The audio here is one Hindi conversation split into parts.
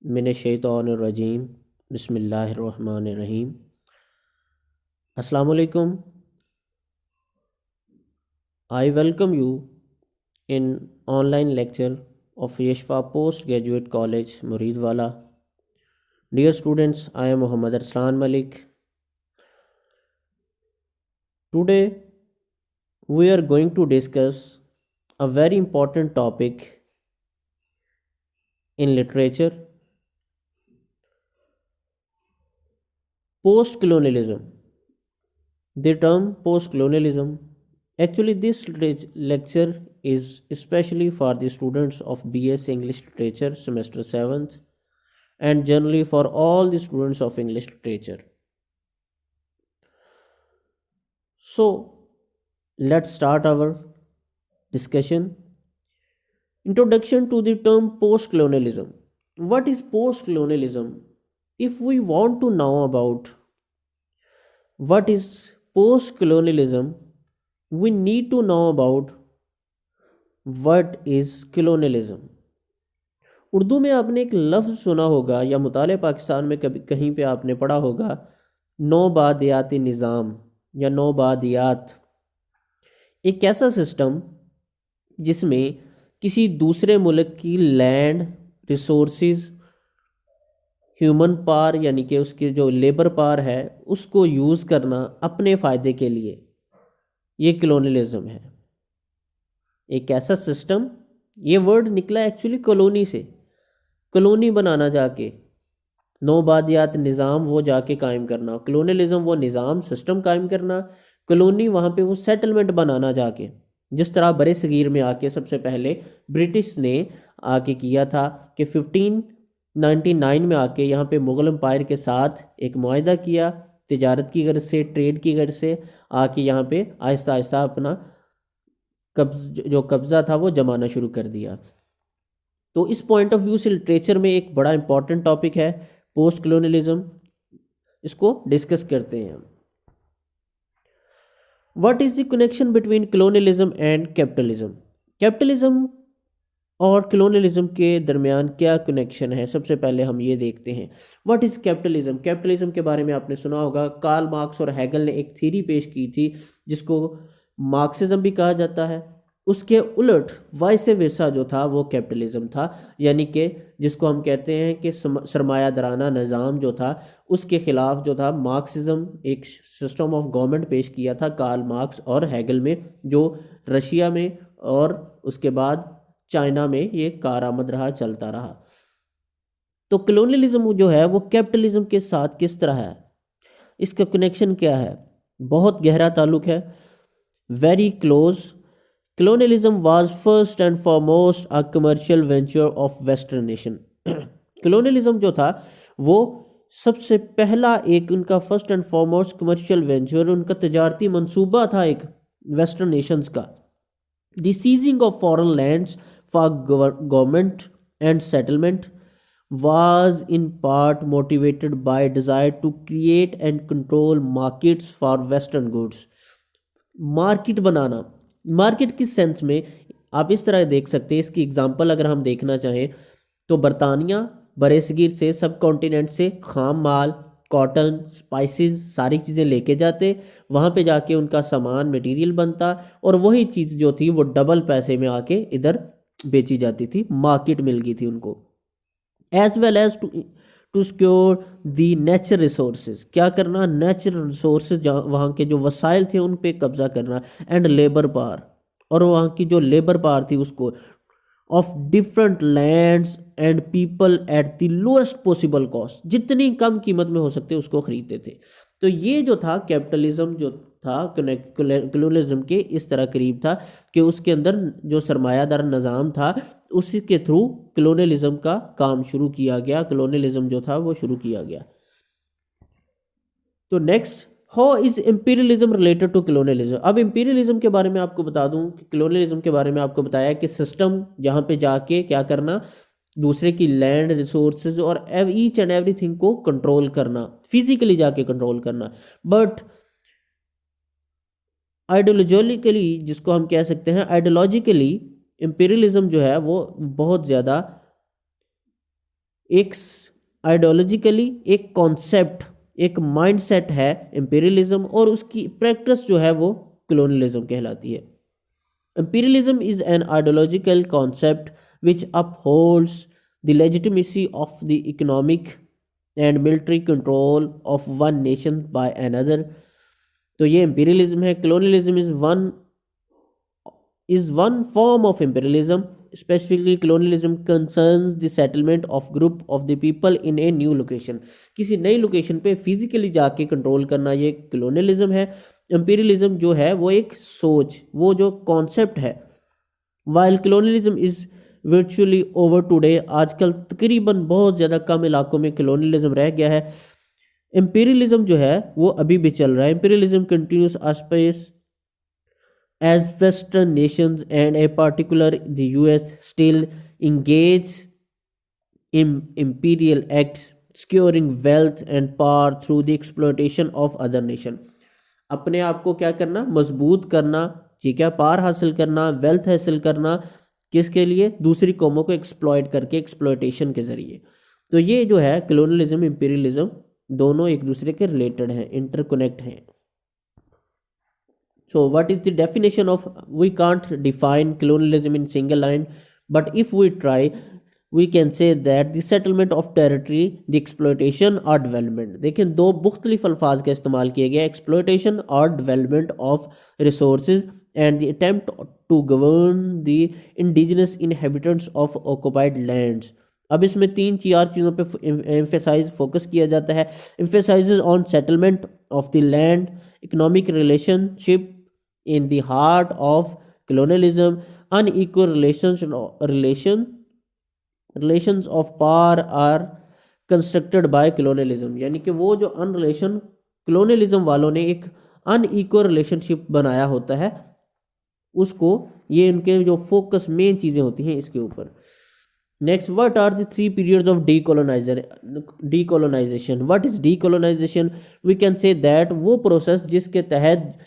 मिनश्शैतानिर्रजीम बिस्मिल्लाहिर्रहमानिर्रहीम। अस्सलाम वालेकुम। I welcome you in online lecture of Yeshfa Postgraduate College, Muridwala. Dear students, I am Muhammad Arslan Malik. Today we are going to discuss a very important topic in literature, post-colonialism. The term post-colonialism, actually this lecture is especially for the students of BS English Literature semester 7th and generally for all the students of English Literature. So let's start our discussion. Introduction to the term post-colonialism. What is post-colonialism? If we want to know about what is post-colonialism, we need to know about what is colonialism. Urdu में आपने एक लफ्ज़ सुना होगा या मुताले पाकिस्तान में कभी कहीं पे आपने पढ़ा होगा, नौबादियाती निज़ाम या नौबादियात। एक ऐसा सिस्टम जिसमें किसी दूसरे मुल्क की लैंड, रिसोर्सेज, ह्यूमन पावर यानी कि उसके जो लेबर पावर है उसको यूज़ करना अपने फ़ायदे के लिए, ये कॉलोनियलिज्म है। एक ऐसा सिस्टम, ये वर्ड निकला एक्चुअली कॉलोनी से, कॉलोनी बनाना जाके, नौबादियात निज़ाम वो जाके कायम करना, कॉलोनियलिज्म वो निज़ाम सिस्टम कायम करना, कॉलोनी वहाँ पे वो सेटलमेंट बनाना जाके। जिस तरह बरे सगीर में आके सबसे पहले ब्रिटिश ने आके किया था कि 1599 में आके यहाँ पे मुग़ल एम्पायर के साथ एक मुआहदा किया, तिजारत की गर्ज से, ट्रेड की गर्ज से आके यहाँ पे आहिस्ता आहिस्ता अपना कब्ज़ा था वो जमाना शुरू कर दिया। तो इस पॉइंट ऑफ व्यू से लिटरेचर में एक बड़ा इंपॉर्टेंट टॉपिक है पोस्ट कॉलोनियलिज्म, इसको डिस्कस करते हैं। What is the connection between colonialism and capitalism? Capitalism और कॉलोनियलिज्म के दरमियान क्या कनेक्शन है, सबसे पहले हम ये देखते हैं। What is capitalism? कैपिटलिज्म के बारे में आपने सुना होगा, कार्ल मार्क्स और हैगल ने एक थ्योरी पेश की थी जिसको मार्क्सिज्म भी कहा जाता है। उसके उलट वाइस वर्सा जो था वो कैपिटलिज्म था, यानी कि जिसको हम कहते हैं कि सरमायादाराना निज़ाम जो था उसके ख़िलाफ़ जो था मार्क्सिज्म, एक सिस्टम ऑफ गवर्नमेंट पेश किया था कार्ल मार्क्स और हैगल में, जो रशिया में और उसके बाद चाइना में ये कारआमद रहा, चलता रहा। तो कॉलोनियलिज्म जो है वो कैपिटलिज्म के साथ किस तरह है, इसका कनेक्शन क्या है? बहुत गहरा ताल्लुक है, very close. Colonialism was first and foremost a commercial venture of Western nation. colonialism जो था वो सबसे पहला एक उनका first and foremost commercial venture, उनका तजारती मंसूबा था एक वेस्टर्न नेशंस का। The seizing of foreign lands for government and settlement was in part motivated by desire to create and control markets for Western goods. Market banana, market किस सेंस में आप इस तरह देख सकते हैं, इसकी एग्जांपल अगर हम देखना चाहें तो बरतानिया बरेसगीर से, सब कॉन्टिनेंट से खाम माल, कॉटन, स्पाइसेस, सारी चीज़ें लेके जाते, वहाँ पे जाके उनका सामान मटेरियल बनता और वही चीज़ जो थी वो डबल पैसे में आके इधर बेची जाती थी, मार्केट मिल गई थी उनको। As well as to secure the natural resources, क्या करना, नेचुरल रिसोर्सेज वहाँ के जो वसाइल थे उन पे कब्जा करना, एंड लेबर पावर, और वहाँ की जो लेबर पावर थी उसको, of different lands and people at the lowest possible cost, जितनी कम कीमत में हो सकते उसको खरीदते थे। तो ये जो था कैपिटलिज्म जो था कॉलोनियलिज्म के इस तरह करीब था कि उसके अंदर जो सरमायादार निज़ाम था उसी के थ्रू कॉलोनियलिज्म का काम शुरू किया गया, कॉलोनियलिज्म जो था वो शुरू किया गया। तो next, how is imperialism related to colonialism? अब इंपीरियलिज्म के बारे में आपको बता दूं कि कॉलोनियलिज्म के बारे में आपको बताया कि सिस्टम जहां पे जाके क्या करना, दूसरे की लैंड, रिसोर्सेज और ईच एंड एवरीथिंग को कंट्रोल करना, फिजिकली जाके कंट्रोल करना। बट आइडियोलॉजिकली, जिसको हम कह सकते हैं आइडियोलॉजिकली, इंपीरियलिज्म जो है वो बहुत ज़्यादा एक आइडियोलॉजिकली एक कॉन्सेप्ट, एक माइंडसेट है इंपीरियलिज्म, और उसकी प्रैक्टिस जो है वो कॉलोनियलिज्म कहलाती है। Imperialism is an ideological concept which upholds the legitimacy of the economic and military control of one nation by another. तो ये imperialism है। colonialism is one form of imperialism. Specifically, colonialism concerns the settlement of group of the people in a new location. किसी नई लोकेशन पे फिजिकली जाके कंट्रोल करना, ये colonialism है। imperialism जो है वो एक सोच, वो जो कॉन्सेप्ट है। While colonialism is virtually over today, आजकल तकरीबन बहुत ज़्यादा कम इलाकों में colonialism रह गया है। imperialism जो है वो अभी भी चल रहा है। imperialism continues apace as western nations and a particular the US still engage in imperial acts, securing wealth and power through the exploitation of other nation। अपने आप को क्या करना, मजबूत करना, ठीक है, पार हासिल करना, वेल्थ हासिल करना, किसके लिए, दूसरी कौमों को एक्सप्लॉइट करके, एक्सप्लॉइटेशन के जरिए। तो ये जो है कॉलोनियलिज्म, इंपीरियलिज्म, दोनों एक दूसरे के रिलेटेड हैं, इंटरकनेक्ट हैं। So what is the definition of, we can't define colonialism in single line, but if we try we can say that the settlement of territory, the exploitation or development। देखिए दो मुख्तलिफ अल्फाज का इस्तेमाल किया गया, exploitation और development of resources and the attempt to govern the indigenous inhabitants of occupied lands। अब इसमें तीन चार चीज़ों पे एम्फेसाइज फोकस किया जाता है। emphasizes on settlement of the land, economic relationship in the heart of colonialism, unequal relations of power are constructed by colonialism। यानी कि वो जो अनरिलेशन colonialism वालों ने एक अनइक्वल रिलेशनशिप बनाया होता है, उसको, ये इनके जो फोकस मेन चीज़ें होती हैं इसके ऊपर। Next, what are the 3 periods of decolonisation. What is decolonisation? We can say that वो प्रोसेस जिसके तहत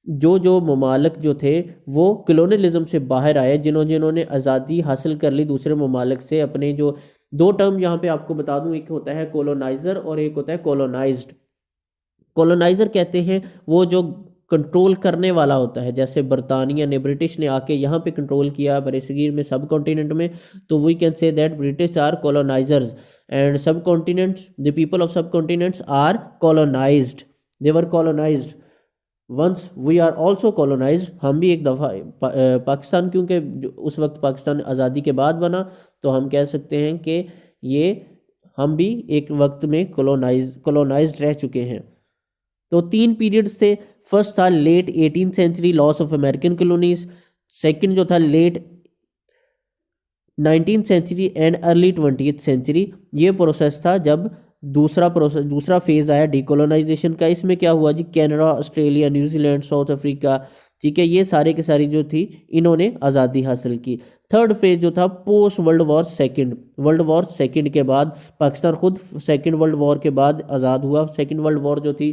जो ममालिक जो थे वो कॉलोनियलिज्म से बाहर आए, जिन्होंने आज़ादी हासिल कर ली दूसरे ममालिक से। अपने जो दो टर्म यहाँ पे आपको बता दूं, एक होता है कॉलोनाइज़र और एक होता है कॉलोनाइज्ड। कॉलोनाइज़र कहते हैं वो जो कंट्रोल करने वाला होता है, जैसे बरतानिया ने, ब्रिटिश ने आके यहाँ पे कंट्रोल किया बरसगीर में, सब कॉन्टिनेंट में, तो we can say that British are colonisers and subcontinents, the people of subcontinents are colonised, they were colonised. Once we are also colonise, हम भी एक दफ़ा पाकिस्तान, क्योंकि उस वक्त पाकिस्तान आज़ादी के बाद बना, तो हम कह सकते हैं कि ये हम भी एक वक्त में कॉलोनाइज्ड रह चुके हैं। तो 3 पीरियड्स थे। फर्स्ट था late 18th century, loss of American colonies. Second जो था late 19th century and early 20th century. ये प्रोसेस था जब दूसरा फेज आया डीकोलोनाइजेशन का। इसमें क्या हुआ जी, Canada, Australia, New Zealand, South Africa, ठीक है, ये सारे के सारी जो थी इन्होंने आज़ादी हासिल की। थर्ड फेज जो था पोस्ट वर्ल्ड वॉर सेकंड के बाद, पाकिस्तान खुद सेकंड वर्ल्ड वॉर के बाद आज़ाद हुआ। सेकंड वर्ल्ड वॉर जो थी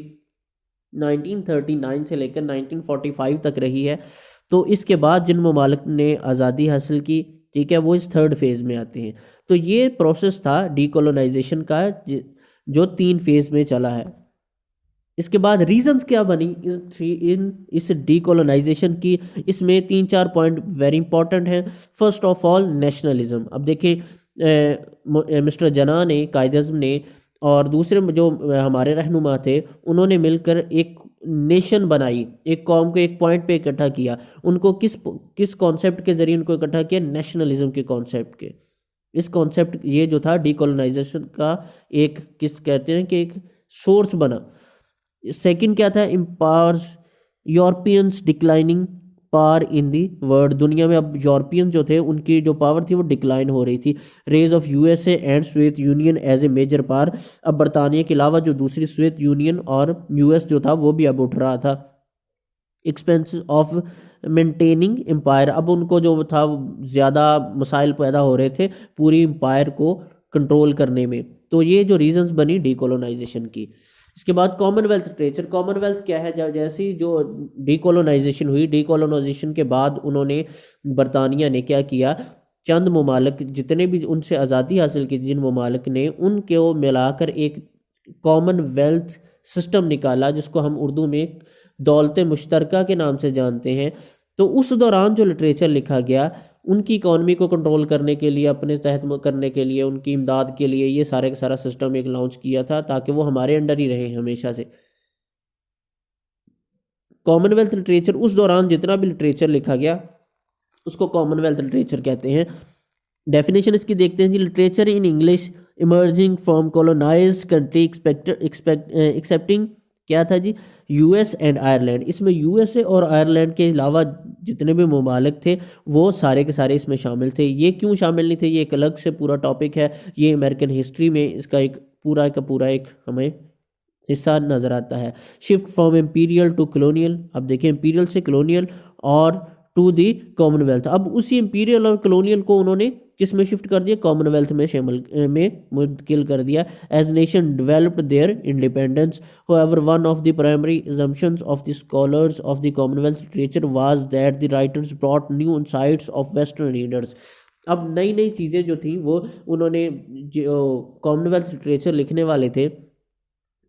1939 से लेकर 1945 तक रही है। तो इसके बाद जिन ममालिक ने आज़ादी हासिल की, ठीक है, वो इस थर्ड फेज में आते हैं। तो ये प्रोसेस था डीकोलोनाइजेशन का जो 3 फेज में चला है। इसके बाद रीजंस क्या बनी इस डीकोलोनाइजेशन की, इसमें 3-4 पॉइंट वेरी इंपॉर्टेंट हैं। First of all nationalism. अब देखिए मिस्टर जना ने, कायद-ए-आज़म ने और दूसरे जो हमारे रहनुमा थे, उन्होंने मिलकर एक नेशन बनाई, एक कौम को एक पॉइंट पे इकट्ठा किया। उनको किस कॉन्सेप्ट के जरिए उनको इकट्ठा किया, नेशनलिज्म के कॉन्सेप्ट के। इस कॉन्सेप्ट, ये जो था डीकोलोनाइजेशन का एक, किस कहते हैं कि एक सोर्स बना। सेकंड क्या था, empowers Europeans declining power in the world. दुनिया में अब यूरोपियन जो थे उनकी जो पावर थी वो डिक्लाइन हो रही थी। Rise of USA and Soviet Union as a major power. अब बरतानिया के अलावा जो दूसरी सोवियत यूनियन और यूएस जो था वो भी अब उठ रहा था। एक्सपेंस ऑफ मेंटेनिंग एम्पायर, अब उनको जो था ज़्यादा मसाइल पैदा हो रहे थे पूरी एम्पायर को कंट्रोल करने में। तो ये जो रीजंस बनी डीकोलोनाइजेशन की। इसके बाद कॉमनवेल्थ लिटरेचर। कॉमनवेल्थ क्या है, जब जैसी जो डीकोलोनाइजेशन हुई, डीकोलोनाइजेशन के बाद उन्होंने, बरतानिया ने क्या किया, चंद ममालिक जितने भी उनसे आज़ादी हासिल की जिन ममालिक ने, उनके वो मिलाकर एक कॉमनवेल्थ सिस्टम निकाला जिसको हम उर्दू में दौलत मुश्तरका के नाम से जानते हैं। तो उस दौरान जो लिटरेचर लिखा गया, उनकी इकॉनमी को कंट्रोल करने के लिए, अपने तहत करने के लिए, उनकी इमदाद के लिए, ये सारे का सारा सिस्टम एक लॉन्च किया था ताकि वो हमारे अंडर ही रहे हमेशा से। कॉमनवेल्थ लिटरेचर, उस दौरान जितना भी लिटरेचर लिखा गया उसको कॉमनवेल्थ लिटरेचर कहते हैं। डेफिनेशन इसकी देखते हैं जी। Literature in English emerging from colonised country excepting क्या था जी, यूएस एंड आयरलैंड। इसमें यूएसए और आयरलैंड के अलावा जितने भी ममालिक थे वो सारे के सारे इसमें शामिल थे। ये क्यों शामिल नहीं थे, ये एक अलग से पूरा टॉपिक है। ये अमेरिकन हिस्ट्री में इसका एक पूरा का पूरा एक हमें हिस्सा नज़र आता है। Shift from imperial to colonial, अब देखिए इम्पीरियल से कॉलोनियल और टू दी कॉमनवेल्थ। अब उसी इम्पीरियल और कॉलोनियल को उन्होंने किस में शिफ्ट कर दिया, कॉमनवेल्थ में शामिल में मुंतकिल कर दिया। As nation developed their independence, however one of the primary assumptions of the scholars of the commonwealth literature was that the writers brought new insights of western readers। अब नई नई चीज़ें जो थी वो उन्होंने, जो कॉमनवेल्थ लिटरेचर लिखने वाले थे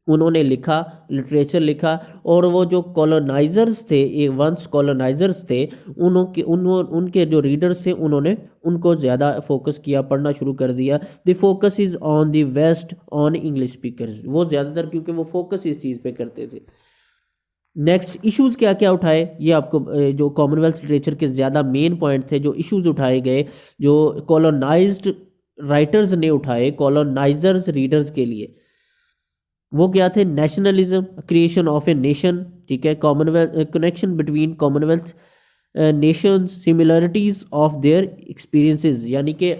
उन्होंने लिखा, लिटरेचर लिखा, और वो जो कॉलोनाइजर्स थे, ये वंस कॉलोनाइजर्स थे, उनके जो रीडर्स थे उन्होंने उनको ज़्यादा फोकस किया, पढ़ना शुरू कर दिया। The focus is on the west on English speakers, वो ज़्यादातर क्योंकि वो फोकस इस चीज़ पे करते थे। नेक्स्ट, इश्यूज़ क्या क्या उठाए, ये आपको जो कॉमनवेल्थ लिटरेचर के ज़्यादा मेन पॉइंट थे, जो इश्यूज़ उठाए गए, जो कॉलोनाइज्ड राइटर्स ने उठाए कॉलोनाइजर्स रीडर्स के लिए, वो क्या थे। Nationalism, creation of a nation, ठीक है, Commonwealth, connection between Commonwealth Nations, similarities of their experiences, यानी कि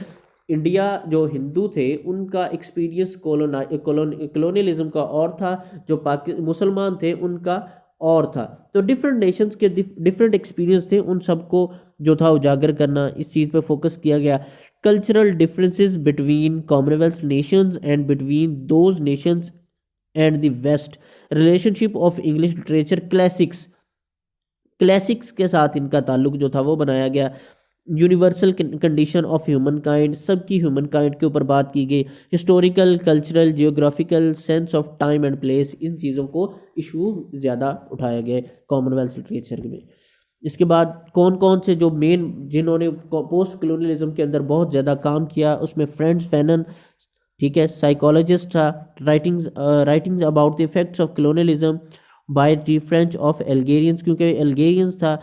इंडिया जो हिंदू थे उनका एक्सपीरियंस कॉलोनियलिज्म का और था, जो मुसलमान थे उनका और था। तो डिफरेंट नेशंस के डिफरेंट एक्सपीरियंस थे, उन सबको जो था उजागर करना, इस चीज़ पे फोकस किया गया। Cultural differences between Commonwealth nations and between those nations and the West, relationship of English literature classics के साथ इनका ताल्लुक जो था वो बनाया गया। Universal condition of humankind, सबकी ह्यूमन काइंड के ऊपर बात की गई। Historical, cultural, geographical, sense of time and place, इन चीज़ों को इशू ज़्यादा उठाया गया कॉमनवेल्थ लिटरेचर में। इसके बाद कौन कौन से जो मेन जिन्होंने पोस्ट कॉलोनियलिज्म के अंदर बहुत ज़्यादा काम किया, उसमें फ्रेंच फैनन, ठीक है, साइकोलॉजिस्ट था। Writings about the effects of colonialism by the French of Algerians, क्योंकि एल्गेरियंस था,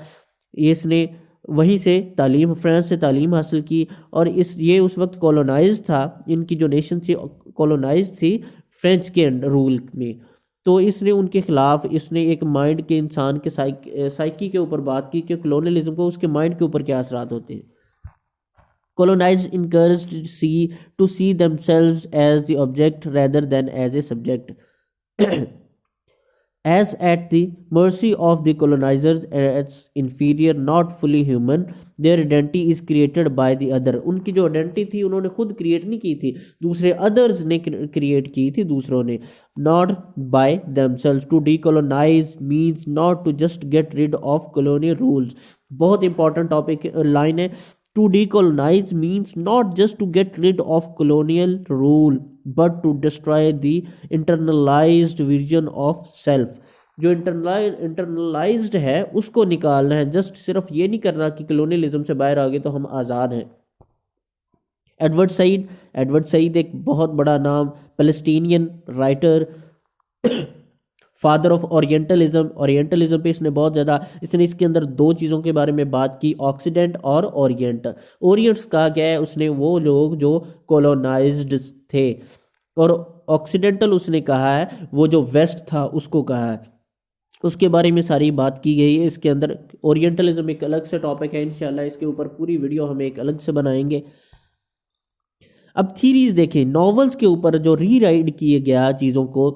इसने वहीं से तालीम, फ्रांस से तालीम हासिल की, और ये उस वक्त कॉलोनाइज था, इनकी जो नेशन थी कॉलोनाइज थी फ्रेंच के रूल में। तो इसने उनके खिलाफ, इसने एक माइंड के, इंसान के साइकी के ऊपर बात की कि कॉलोनियलिज्म को उसके माइंड के ऊपर क्या असरात होते हैं। Colonized encouraged to see themselves as the object rather than as a subject. As at the mercy of the colonizers as inferior, not fully human, their identity is created by the other। उनकी जो आइडेंटिटी थी उन्होंने खुद क्रिएट नहीं की थी, दूसरे अदर्स ने क्रिएट की थी, दूसरों ने। Not by themselves। To decolonize means not to just get rid of colonial rules। बहुत इंपॉर्टेंट टॉपिक लाइन है। To decolonize means not just to get rid of colonial rule but to destroy the internalized vision of self। जो इंटरनलाइज्ड है उसको निकालना है, जस्ट सिर्फ ये नहीं करना कि कॉलोनियलिज्म से बाहर आ गए तो हम आज़ाद हैं। एडवर्ड सईद एक बहुत बड़ा नाम, Palestinian writer, father of orientalism पे इसने बहुत ज़्यादा, इसने इसके अंदर दो चीज़ों के बारे में बात की, ऑक्सीडेंट और ओरिएंट। ओरिएंट्स कहा गया है उसने वो लोग जो कॉलोनाइज्ड थे, और ऑक्सीडेंटल उसने कहा है वो जो वेस्ट था उसको कहा है, उसके बारे में सारी बात की गई है इसके अंदर। ओरिएंटलिज्म एक अलग से टॉपिक है, इंशाल्लाह इसके ऊपर पूरी वीडियो हम एक अलग से बनाएंगे। अब थीरीज देखें, नॉवेल्स के ऊपर जो रीराइट किए गया चीज़ों को,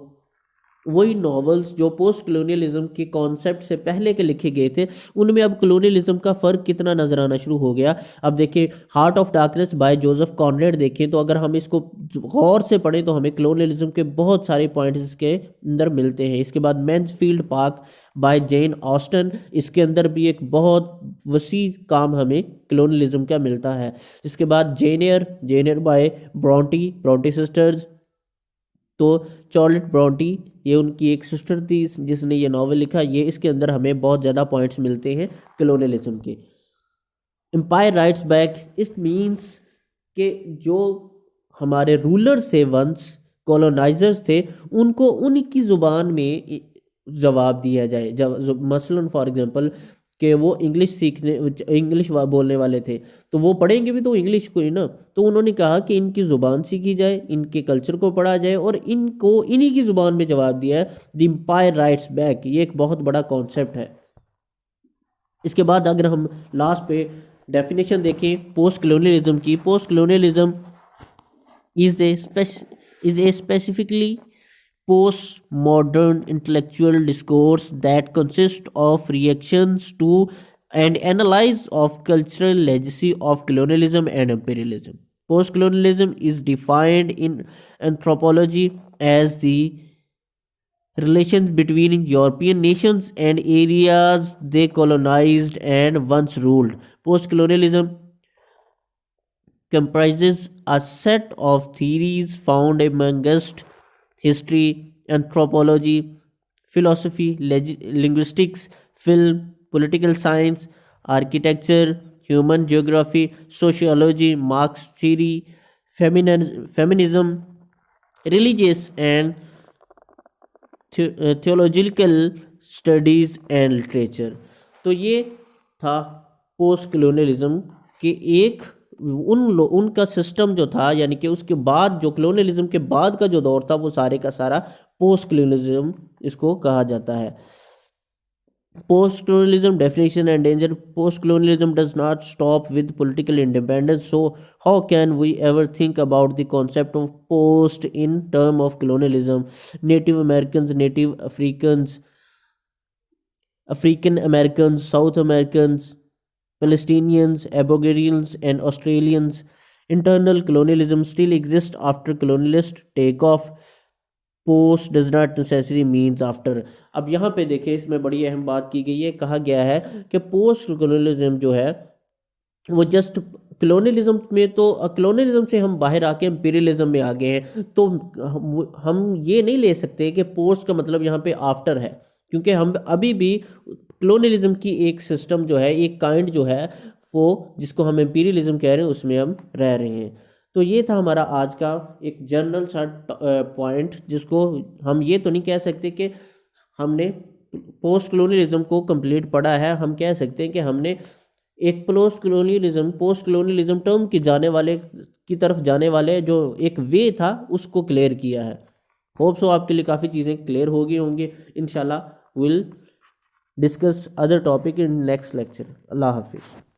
वही नॉवेल्स जो पोस्ट कलोनियलिज्म के कॉन्सेप्ट से पहले के लिखे गए थे, उनमें अब कलोनियलिज्म का फ़र्क कितना नज़र आना शुरू हो गया। अब देखिए Heart of Darkness by Joseph Conrad देखें, तो अगर हम इसको गौर से पढ़ें तो हमें कलोनियलिज्म के बहुत सारे पॉइंट्स इसके अंदर मिलते हैं। इसके बाद Mansfield Park by Jane Austen, इसके अंदर भी एक बहुत वसी काम हमें कलोनियलिज्म का मिलता है। इसके बाद जेनियर बाय ब्रॉन्टी सिस्टर्स, तो चार्लोट ब्रॉन्टी ये उनकी एक सिस्टर थी जिसने ये नावल लिखा, ये इसके अंदर हमें बहुत ज़्यादा पॉइंट्स मिलते हैं कलोनियलिज्म के। Empire Writes Back, it means कि जो हमारे रूलर्स थे वंस, कॉलोनाइजर्स थे, उनको उनकी ज़ुबान में जवाब दिया जाए। जब मसलन फॉर एग्जांपल कि वो इंग्लिश बोलने वाले थे, तो वो पढ़ेंगे भी तो इंग्लिश को ही ना, तो उन्होंने कहा कि इनकी ज़ुबान सीखी जाए, इनके कल्चर को पढ़ा जाए और इनको इन्हीं की ज़ुबान में जवाब दिया है। द एम्पायर राइट्स बैक, ये एक बहुत बड़ा कॉन्सेप्ट है। इसके बाद अगर हम लास्ट पे डेफिनेशन देखें पोस्ट कलोनियलिज्म की, post colonialism is a specifically postmodern intellectual discourse that consists of reactions to and analysis of cultural legacy of colonialism and imperialism. Postcolonialism is defined in anthropology as the relations between European nations and areas they colonized and once ruled. Postcolonialism comprises a set of theories found amongst history, anthropology, philosophy, linguistics, film, political science, architecture, human geography, sociology, Marx theory, feminism, religious and theological studies and literature. तो ये था पोस्ट कलोनियलिज्म के एक उनका सिस्टम जो था, यानी कि उसके बाद जो कलोनियलिज्म के बाद का जो दौर था वो सारे का सारा पोस्ट कलोनियलिज्म इसको कहा जाता है। Post colonialism definition and danger. Post colonialism does not stop with political independence, so how can we ever think about the concept of post in term of colonialism? Native Americans, Native Africans, African Americans, South Americans, Palestinians, Aboriginals and Australians, internal colonialism still exists after colonialist takeoff. Post does not necessary means after. अब यहाँ पे देखें, इसमें बड़ी अहम बात की गई है, कहा गया है कि पोस्ट कलोनियलिज्म जो है वो जस्ट कलोनियलिज्म में, तो कलोनियलिज्म से हम बाहर आके इंपीरियलिज्म में आ गए हैं, तो हम ये नहीं ले सकते कि पोस्ट का मतलब यहाँ पे आफ्टर है, क्योंकि हम अभी भी कलोनियलिज्म की एक सिस्टम जो है, एक काइंड जो है वो जिसको हम इंपीरियलिज्म कह रहे हैं उसमें हम रह रहे हैं। तो ये था हमारा आज का एक जनरल सा पॉइंट, जिसको हम ये तो नहीं कह सकते कि हमने पोस्ट कलोनियलिज्म को कंप्लीट पढ़ा है। हम कह सकते हैं कि हमने एक पोस्ट कलोनियलिज्म टर्म की तरफ जाने वाले जो एक वे था उसको क्लियर किया है। होप सो आपके लिए काफ़ी चीज़ें क्लियर हो गई होंगी। इंशाल्लाह will discuss other topic in next lecture. अल्लाह हाफिज़।